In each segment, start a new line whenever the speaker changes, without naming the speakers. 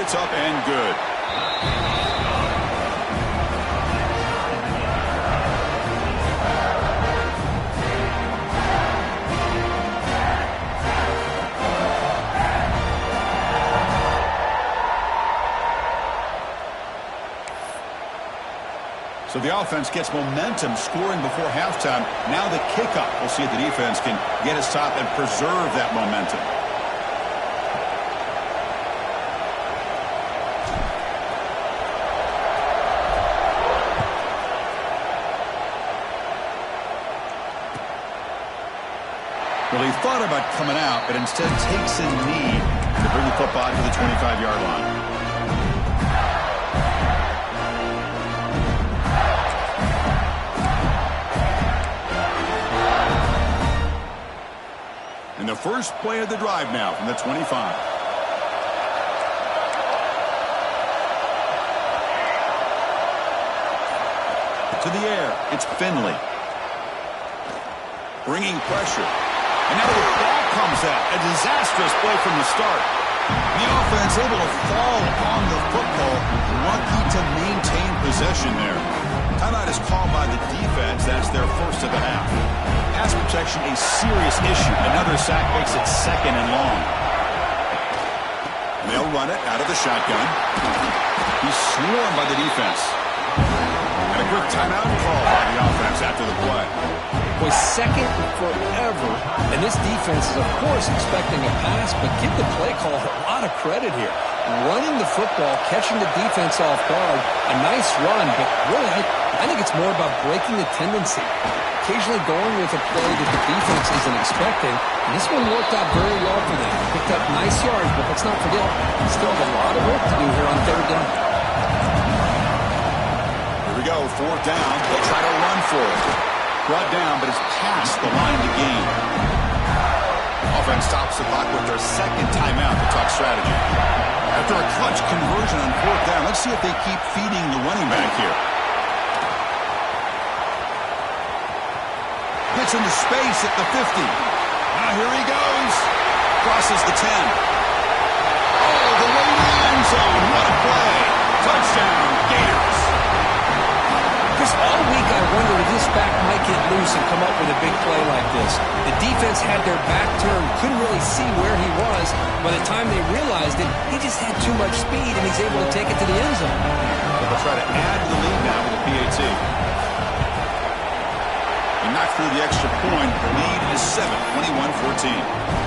It's up and good. So the offense gets momentum scoring before halftime. Now the kickoff. We'll see if the defense can get a stop and preserve that momentum. Well, he thought about coming out, but instead takes a knee to bring the football to the 25-yard line. And the first play of the drive now from the 25. To the air, it's Finley. Bringing pressure. And now the ball comes out. A disastrous play from the start. The offense able to fall on the football. Lucky to maintain possession there. Timeout is called by the defense. That's their first of the half. Pass protection a serious issue. Another sack makes it second and long. And they'll run it out of the shotgun. He's swarmed by the defense. And a quick timeout call by the offense after the play.
Was second forever, and this defense is, of course, expecting a pass, but give the play call a lot of credit here. Running the football, catching the defense off guard, a nice run, but really, I think it's more about breaking the tendency. Occasionally going with a play that the defense isn't expecting, and this one worked out very well for them. Picked up nice yards, but let's not forget, still have a lot of work to do here on third down.
Here we go, fourth down. They'll try to run for it. Brought down, but it's past the line to gain. Offense stops the clock with their second timeout to talk strategy. After a clutch conversion on fourth down, let's see if they keep feeding the running back here. Gets into space at the 50. Now here he goes. Crosses the 10. Oh, the way to the end zone. What a play. Touchdown, Gators.
All week I wondered if this back might get loose and come up with a big play like this. The defense had their back turned, couldn't really see where he was. By the time they realized it, he just had too much speed, and he's able to take it to the end zone.
They'll try to add to the lead now with the PAT. He knocked through the extra point. The lead is 7, 21-14.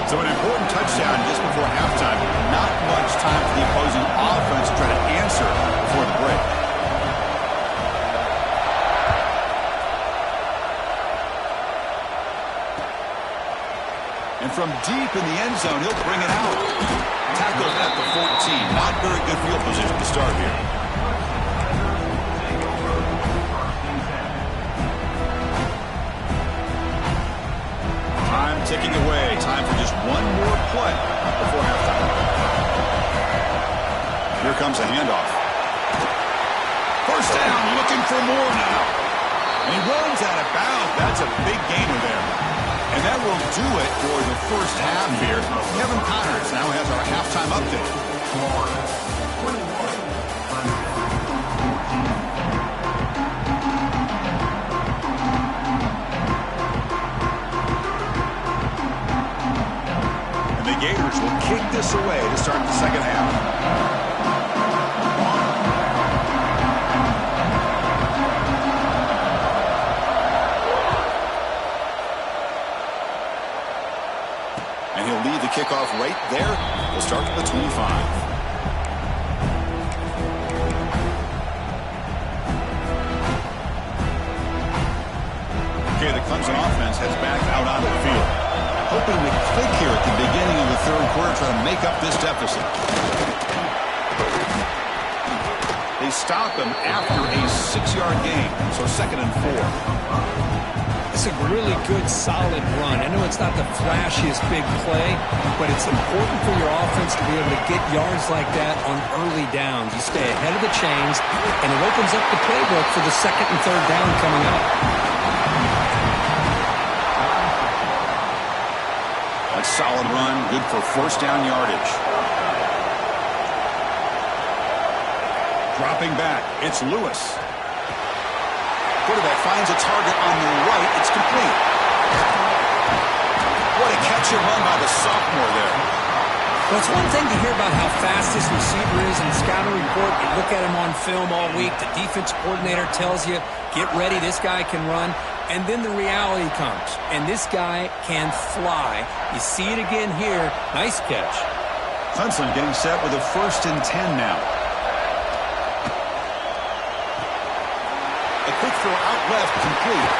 So an important touchdown just before halftime. Not much time for the opposing offense to try to answer before the break. And from deep in the end zone, he'll bring it out. Tackled at the 14. Not very good field position to start here. Time ticking away. Time for just one more play before halftime. Here comes a handoff. First down, looking for more now. And he runs out of bounds. That's a big gainer there. And that will do it for the first half here. Kevin Connors now has our halftime update. Gators will kick this away to start the second half. And he'll leave the kickoff right there. We'll start at the 25. Okay, the Clemson offense heads back out onto the field. Hoping to click here at the beginning of the third quarter, trying to make up this deficit. They stop him after a 6-yard gain, so 2nd and 4.
It's a really good, solid run. I know it's not the flashiest big play, but it's important for your offense to be able to get yards like that on early downs. You stay ahead of the chains, and it opens up the playbook for the 2nd and 3rd down coming up.
Solid run Good for first down yardage. Dropping back, it's Lewis. Quarterback finds a target on the right. It's complete. What a catch and run by the sophomore there.
Well, it's one thing to hear about how fast this receiver is in the scouting report. You look at him on film all week. The defense coordinator tells you, get ready, this guy can run. And then the reality comes, and this guy can fly. You see it again here. Nice catch.
Clemson getting set with a 1st and 10 now. A quick throw out left, complete.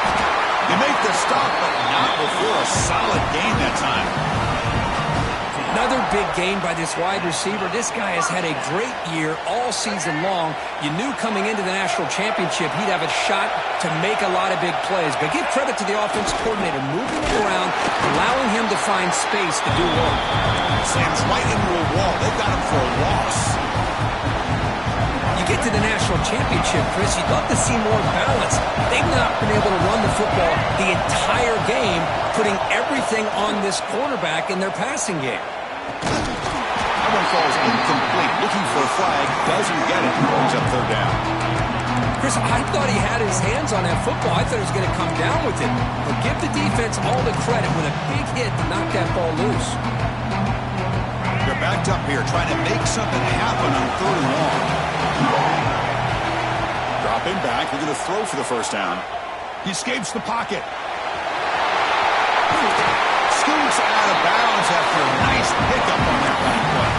They make the stop, but not before a solid gain that time.
Another big gain by this wide receiver. This guy has had a great year all season long. You knew coming into the national championship he'd have a shot to make a lot of big plays. But give credit to the offense coordinator, moving him around, allowing him to find space to do work.
Slams right into a wall. They've got him for a loss.
You get to the national championship, Chris, you'd love to see more balance. They've not been able to run the football the entire game, putting everything on this quarterback in their passing game.
That one falls incomplete. Looking for a flag. Doesn't get it. Brings up 3rd down.
Chris, I thought he had his hands on that football. I thought he was going to come down with it. But give the defense all the credit with a big hit to knock that ball loose.
They're backed up here, trying to make something happen on 3rd and long. Dropping back. They're going to throw for the 1st down. He escapes the pocket. Scoots out of bounds after a nice pickup on that running play.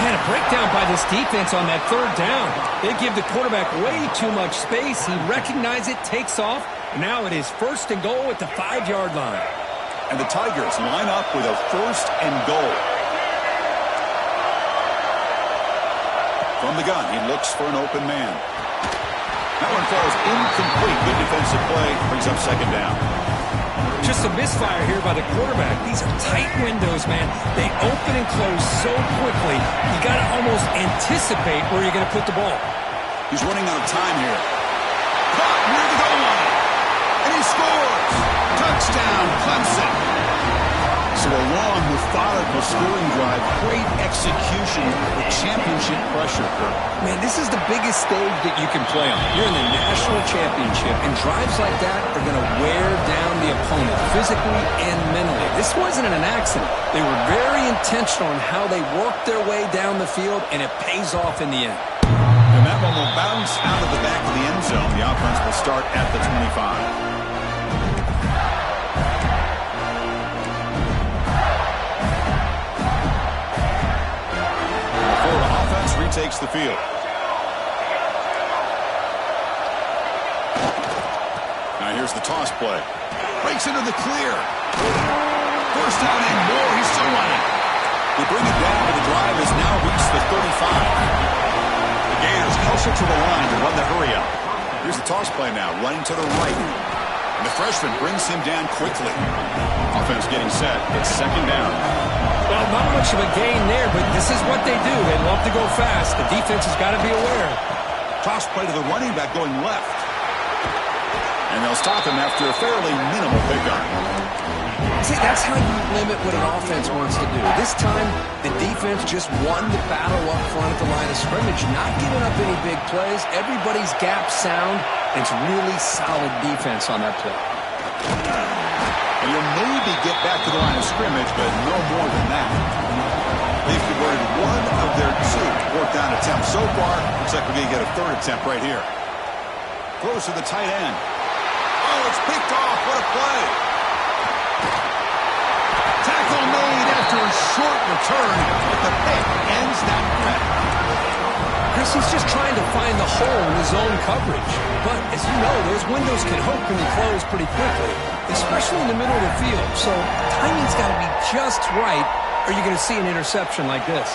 Man, a breakdown by this defense on that 3rd down. They give the quarterback way too much space. He recognizes it, takes off. Now it is 1st and goal at the 5-yard line.
And the Tigers line up with a 1st and goal. From the gun, he looks for an open man. That one falls incomplete. Good defensive play. Brings up 2nd down.
Just a misfire here by the quarterback. These are tight windows, man. They open and close so quickly. You got to almost anticipate where you're going to put the ball.
He's running out of time here. Caught near the goal line. And he scores. Touchdown, Clemson. So a long, methodical scoring drive. Great execution with championship pressure.
Man, this is the biggest stage that you can play on. You're in the national championship, and drives like that are going to wear down the opponent physically and mentally. This wasn't an accident. They were very intentional in how they worked their way down the field, and it pays off in the end.
And that one will bounce out of the back of the end zone. The offense will start at the 25. Takes the field. Now here's the toss play. Breaks into the clear. 1st down and more. He's still running. They bring it down, but the drive has now reached the 35. The Gators closer to the line to run the hurry up. Here's the toss play now, running to the right. And the freshman brings him down quickly. Offense getting set. It's 2nd down.
Well, not much of a gain there, but this is what they do. They love to go fast. The defense has got to be aware.
Toss play to the running back going left. And they'll stop him after a fairly minimal pickup.
See, that's how you limit what an offense wants to do. This time, the defense just won the battle up front at the line of scrimmage, not giving up any big plays. Everybody's gap sound. It's really solid defense on that play.
And you'll maybe get back to the line of scrimmage, but no more than that. They've converted 1 of their 2 fourth down attempts so far. Looks like we're going to get a 3rd attempt right here. Throws to the tight end. Oh, it's picked off. What a play. Tackle made after a short return, but the pick ends that threat.
Chris, he's just trying to find the hole in his own coverage. But, as you know, those windows can open and close pretty quickly, especially in the middle of the field. So, timing's got to be just right, or you're going to see an interception like this.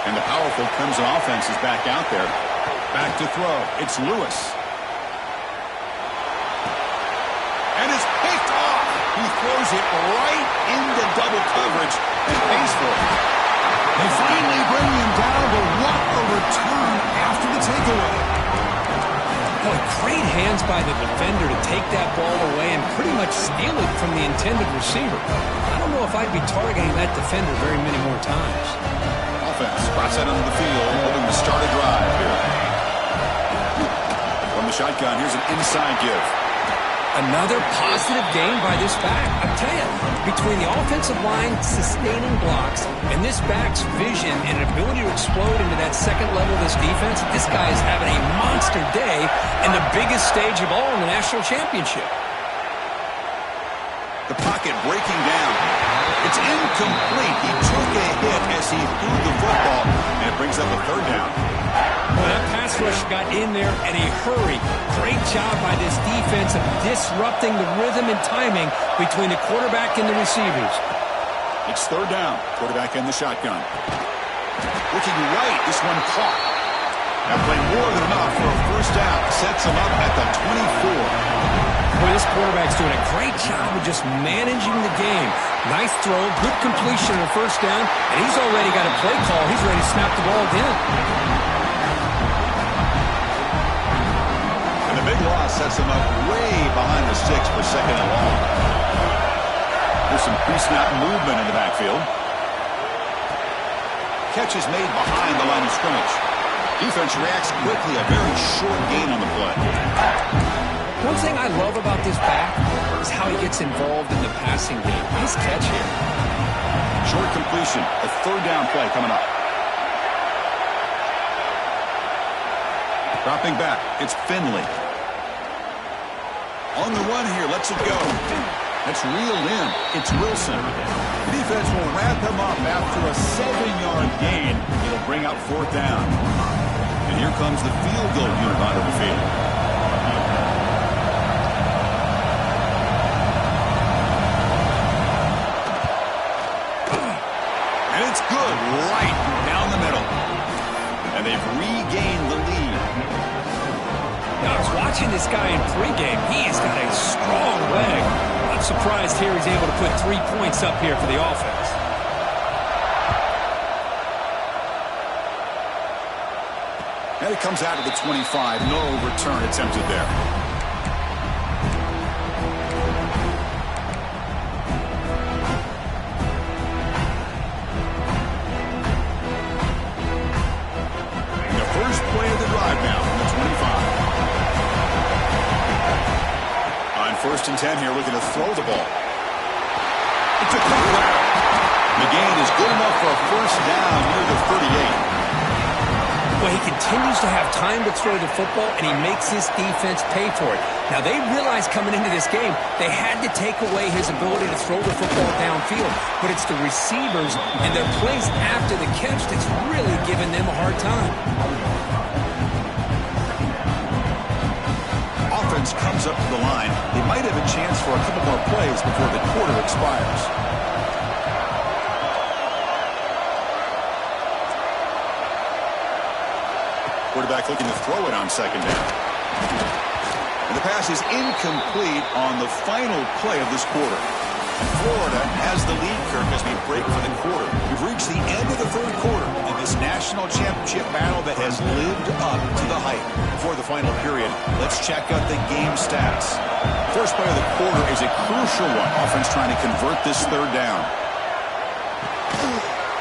And the powerful Clemson offense is back out there. Back to throw. It's Lewis. And it's picked off. He throws it right into double coverage and pays for it. They finally bring him down, but what a return after the takeaway.
Boy, great hands by the defender to take that ball away and pretty much steal it from the intended receiver. I don't know if I'd be targeting that defender very many more times.
Offense cross that onto the field, hoping to start a drive here. From the shotgun, here's an inside give.
Another positive game by this back. I tell you, between the offensive line sustaining blocks and this back's vision and ability to explode into that second level of this defense, this guy is having a monster day in the biggest stage of all in the national championship.
The pocket breaking down. It's incomplete. He took a hit as he threw the football, and it brings up a third down.
Well, that pass rush got in there in a hurry. Great job by this defense of disrupting the rhythm and timing between the quarterback and the receivers.
It's third down. Quarterback in the shotgun. Looking right. This one caught. That played more than enough for a first down. Sets him up at the 24.
Boy, this quarterback's doing a great job of just managing the game. Nice throw, good completion on the first down, and he's already got a play call. He's ready to snap the ball again.
And the big loss sets him up way behind the sticks for second and long. There's some pre-snap movement in the backfield. Catch is made behind the line of scrimmage. Defense reacts quickly, a very short gain on the play.
One thing I love about this back is how he gets involved in the passing game. Nice catch here.
Short completion, a third down play coming up. Dropping back, it's Finley. On the run here, lets it go. That's reeled in. It's Wilson. The defense will wrap him up after a 7-yard gain. It'll bring up fourth down. And here comes the field goal unit onto the field. And it's good right down the middle. And they've regained the lead.
Now, I was watching this guy in pregame. He has got a strong leg. I'm surprised here he's able to put 3 points up here for the offense.
And it comes out of the 25. No return attempted there. And the first play of the drive now from the 25. On 1st and 10 here, looking to throw the ball. It's a quick route. The gain is good enough for a first down near the 38.
Well, he continues to have time to throw the football, and he makes his defense pay for it. Now, they realized coming into this game they had to take away his ability to throw the football downfield, but it's the receivers and their plays after the catch that's really giving them a hard time.
Offense comes up to the line. They might have a chance for a couple more plays before the quarter expires. Quarterback looking to throw it on second down. And the pass is incomplete on the final play of this quarter. Florida has the lead, Kirk, as we break for the quarter. We've reached the end of the third quarter in this national championship battle that has lived up to the hype. Before the final period, let's check out the game stats. First play of the quarter is a crucial one. Offense trying to convert this third down.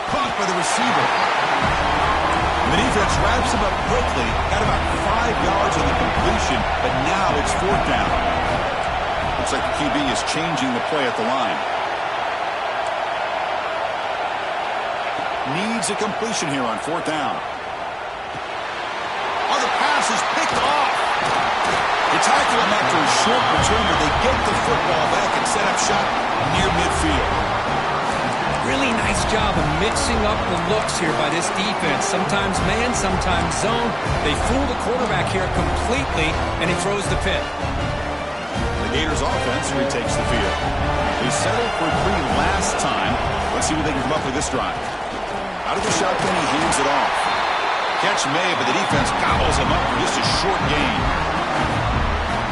Caught by the receiver. The defense wraps him up quickly. Got about 5 yards on the completion, but now it's fourth down. Looks like the QB is changing the play at the line. Needs a completion here on fourth down. Oh, the pass is picked off. They tackle him after a short return, but they get the football back and set up shop near midfield.
Really nice job of mixing up the looks here by this defense. Sometimes man, sometimes zone. They fool the quarterback here completely, and he throws the pick.
The Gators offense retakes the field. They settled for 3 last time. Let's see what they can come up with this drive. Out of the shotgun, he hands it off. Catch made, but the defense gobbles him up for just a short gain.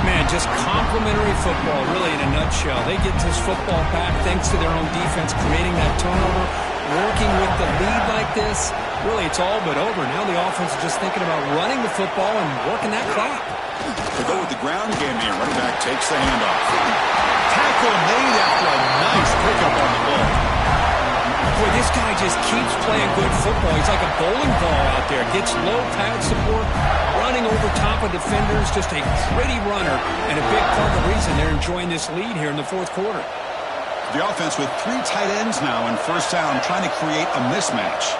Man, just complimentary football, really, in a nutshell. They get this football back thanks to their own defense, creating that turnover, working with the lead like this. Really, it's all but over. Now the offense is just thinking about running the football and working that clock.
To go with the ground game here, running back takes the handoff. Tackle made after a nice pickup on the ball.
Boy, this guy just keeps playing good football. He's like a bowling ball out there. Gets low pad support, running over top of defenders. Just a pretty runner, and a big part of the reason they're enjoying this lead here in the fourth quarter.
The offense with 3 tight ends now in first down, trying to create a mismatch.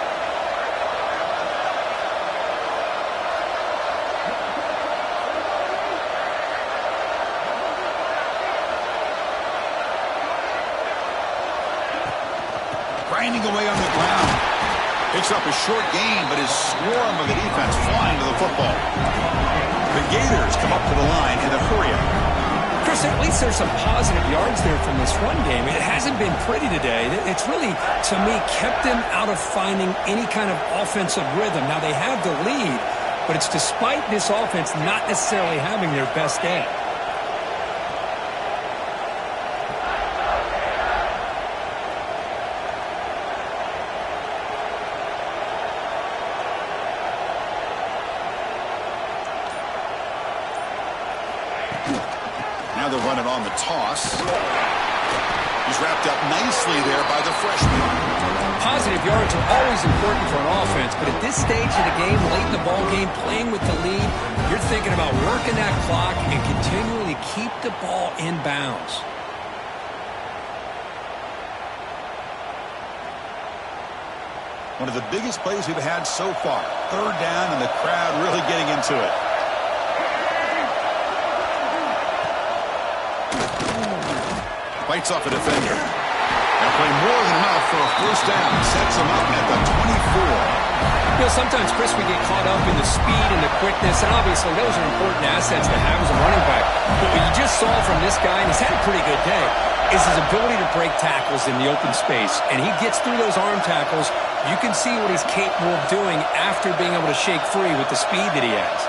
Grinding away on the ground. Picks up a short gain, but his swarm of the defense flying to the football. The Gators come up to the line in a hurry up.
Chris, at least there's some positive yards there from this run game. It hasn't been pretty today. It's really, to me, kept them out of finding any kind of offensive rhythm. Now, they have the lead, but it's despite this offense not necessarily having their best day.
Now they're running on the toss. He's wrapped up nicely there by the freshman.
Positive yards are always important for an offense, but at this stage of the game, late in the ball game, playing with the lead, you're thinking about working that clock and continually keep the ball in bounds.
One of the biggest plays we've had so far. Third down, and the crowd really getting into it. Fights off a defender. And play more than enough for a first down. Sets him up at the 24.
Sometimes, Chris, we get caught up in the speed and the quickness, and obviously those are important assets to have as a running back. But what you just saw from this guy, and he's had a pretty good day, is his ability to break tackles in the open space. And he gets through those arm tackles. You can see what he's capable of doing after being able to shake free with the speed that he has.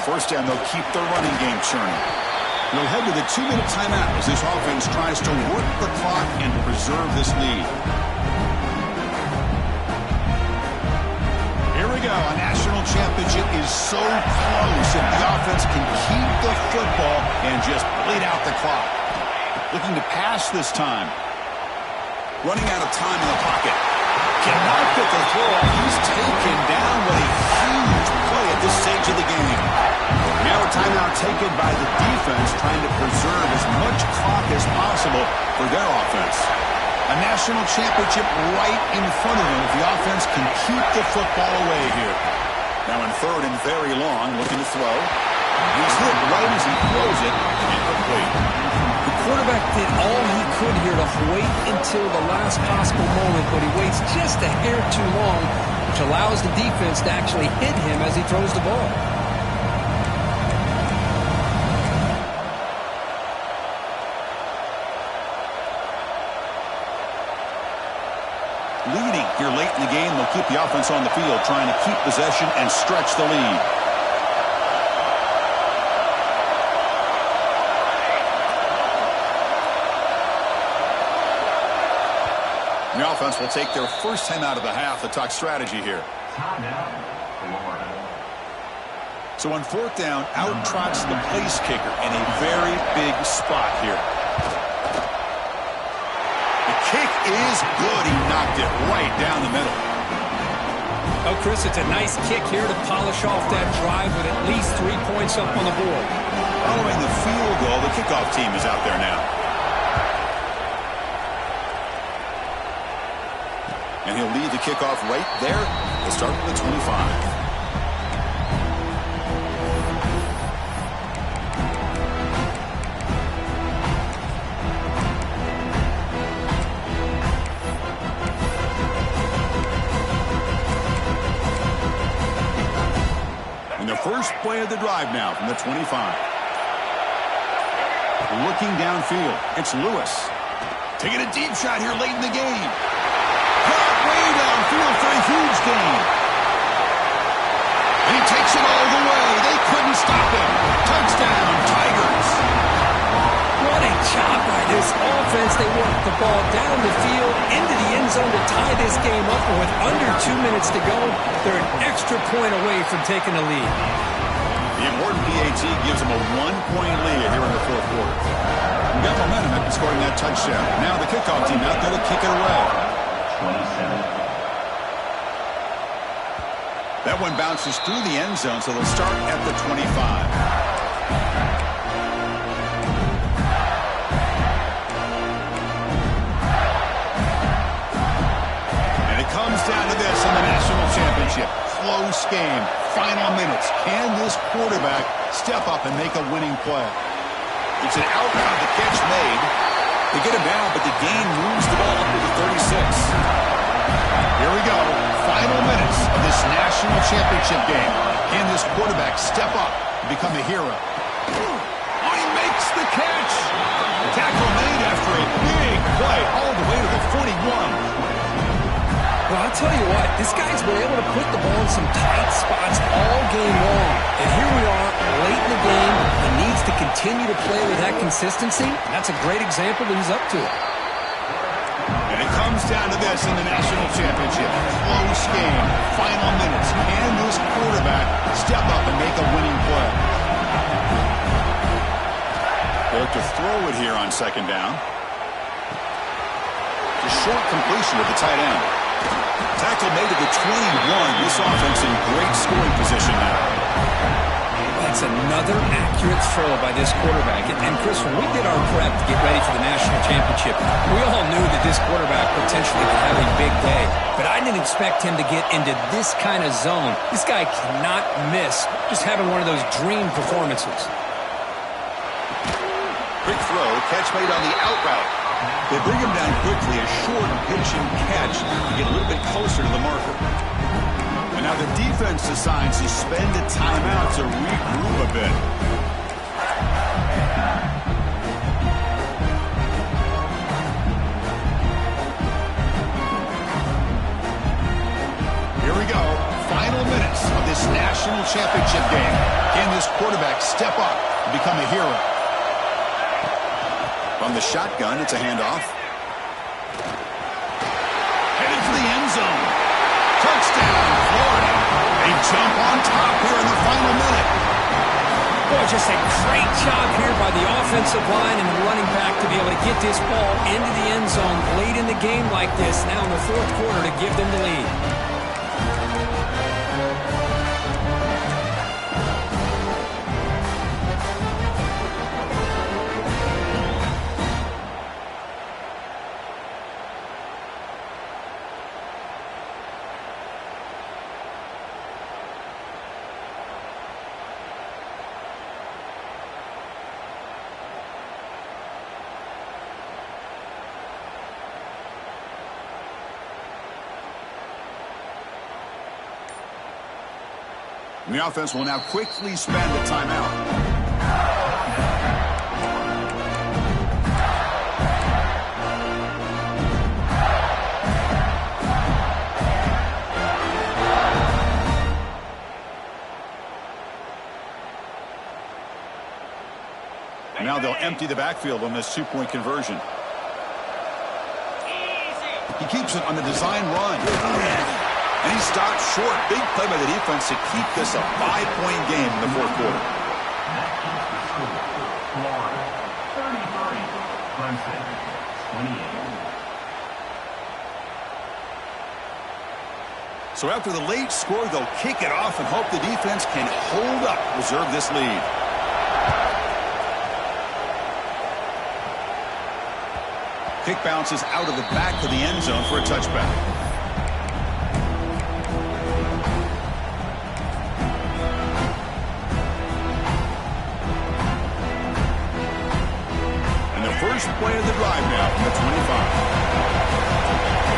First down, they'll keep their running game churning. They'll head to the 2-minute timeout as this offense tries to work the clock and preserve this lead. Here we go. A national championship is so close if the offense can keep the football and just bleed out the clock. Looking to pass this time. Running out of time in the pocket. Cannot get the throw off. He's taken down with a huge play at this stage of the game. Now a timeout taken by the defense, trying to preserve as much clock as possible for their offense. A national championship right in front of them if the offense can keep the football away here. Now in third and very long, looking to throw. He's hit right as he throws it, incomplete.
The quarterback did all he could here to wait until the last possible moment, but he waits just a hair too long, which allows the defense to actually hit him as he throws the ball.
Leading here late in the game, they'll keep the offense on the field, trying to keep possession and stretch the lead. The offense will take their first time out of the half to talk strategy here. So on fourth down, out trots the place kicker in a very big spot here. The kick is good. He knocked it right down the middle.
Oh, Chris, it's a nice kick here to polish off that drive with at least 3 points up on the board.
Following the field goal, the kickoff team is out there now. And he'll lead the kickoff right there. He'll start with the 25. And the first play of the drive now from the 25. Looking downfield, it's Lewis. Taking a deep shot here late in the game. Caught way downfield for a huge gain. And he takes it all the way. They couldn't stop him. Touchdown, Tigers.
What a job by this defense, they work the ball down the field, into the end zone to tie this game up. And with under 2 minutes to go, they're an extra point away from taking the lead.
The important PAT gives them a 1-point lead here in the fourth quarter. We got momentum after scoring that touchdown. Now the kickoff team out there to kick it away.
27.
That one bounces through the end zone, so they'll start at the 25. And it comes down to this in the national championship. Close game, final minutes. Can this quarterback step up and make a winning play? It's an outbound, the catch made. They get him down, but the gain moves the ball up to the 36. Here we go. Final minutes of this national championship game. Can this quarterback step up and become a hero? Oh, he makes the catch. Tackle made after a big play all the way to the 41.
Well, I'll tell you what, this guy's been able to put the ball in some tight spots all game long. And here we are, late in the game. He needs to continue to play with that consistency. That's a great example that he's up to it.
And it comes down to this in the national championship. Close game, final minutes. Can this quarterback step up and make a winning play? They look to throw it here on second down. A short completion to the tight end. Tackle made to the 21. This offense in great scoring position now.
That's another accurate throw by this quarterback. And Chris, when we did our prep to get ready for the national championship, we all knew that this quarterback potentially could have a big day. But I didn't expect him to get into this kind of zone. This guy cannot miss. Just having one of those dream performances.
Quick throw, catch made on the out route. They bring him down quickly, a short pitch and catch to get a little bit closer to the marker. And now the defense decides to spend a timeout to regroup a bit. Here we go. Final minutes of this national championship game. Can this quarterback step up and become a hero? From the shotgun, it's a handoff. Headed for the end zone. Touchdown, Florida. They jump on top here in the final minute.
Boy, just a great job here by the offensive line and the running back to be able to get this ball into the end zone late in the game like this, now in the fourth quarter to give them the lead.
And the offense will now quickly spend a timeout. And now they'll empty the backfield on this two-point conversion. He keeps it on the design run. And he stops short. Big play by the defense to keep this a 5-point game in the fourth quarter.
Florida, 33. Clemson, 28.
So after the late score, they'll kick it off and hope the defense can hold up, preserve this lead. Kick bounces out of the back of the end zone for a touchback. First play of the drive now from the 25.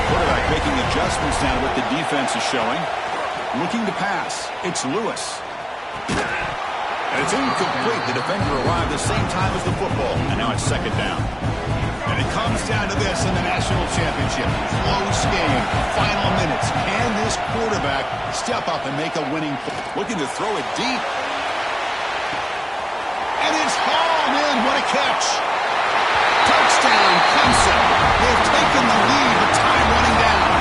Quarterback making adjustments now to what the defense is showing. Looking to pass. It's Lewis. And it's incomplete. The defender arrived the same time as the football. And now it's second down. And it comes down to this in the national championship. Close game. Final minutes. Can this quarterback step up and make a winning play? Looking to throw it deep. And it's hauled in. What a catch. Touchdown. touchdown concept. They've taken the lead, but time running down.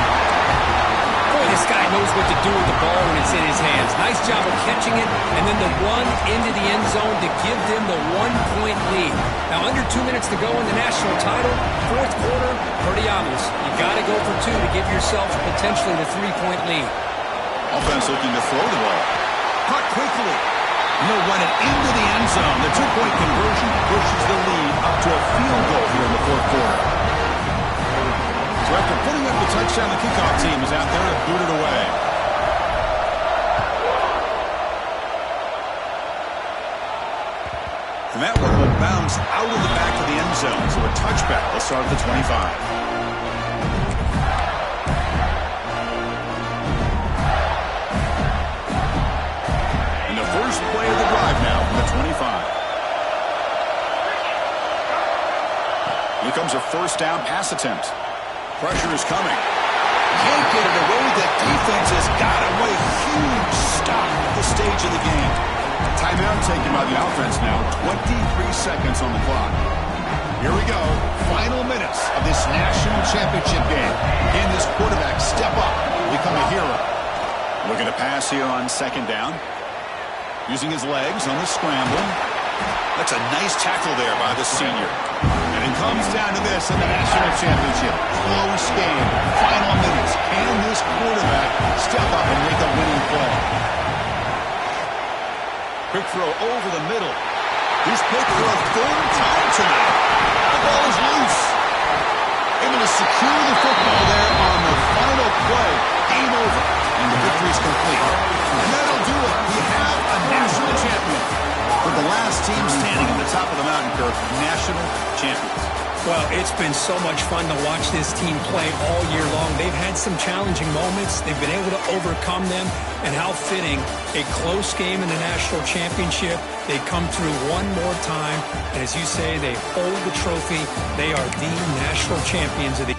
Boy, this guy knows what to do with the ball when it's in his hands. Nice job of catching it, and then the run into the end zone to give them the 1-point lead. Now, under 2 minutes to go in the national title, fourth quarter, pretty obvious. You got to go for 2 to give yourself potentially the 3-point lead.
Offense looking to throw the ball. Caught quickly. And they'll run it into the end zone. The 2-point conversion pushes the lead up to a field goal here in the fourth quarter. So after putting up the touchdown, the kickoff team is out there to boot it away. And that one will bounce out of the back of the end zone. So a touchback. They'll start at the 25. First play of the drive now from the 25. Here comes a first down pass attempt. Pressure is coming. Can't get it away. The defense has got away. Huge stop at the stage of the game. Timeout taken by the offense now. 23 seconds on the clock. Here we go. Final minutes of this national championship game. Can this quarterback step up and become a hero? Looking to pass here on second down. Using his legs on the scramble. That's a nice tackle there by the senior. And it comes down to this in the national championship. Close game. Final minutes. Can this quarterback step up and make a winning play? Quick throw over the middle. He's picked for a third time tonight. The ball is loose. Able to secure the football there on the final play. Game over. And the victory's complete. And that'll do it. We have a national champion. For the last team standing at the top of the mountain, Kirk, national champions.
Well, it's been so much fun to watch this team play all year long. They've had some challenging moments. They've been able to overcome them. And how fitting, a close game in the national championship. They come through one more time. And as you say, they hold the trophy. They are the national champions of the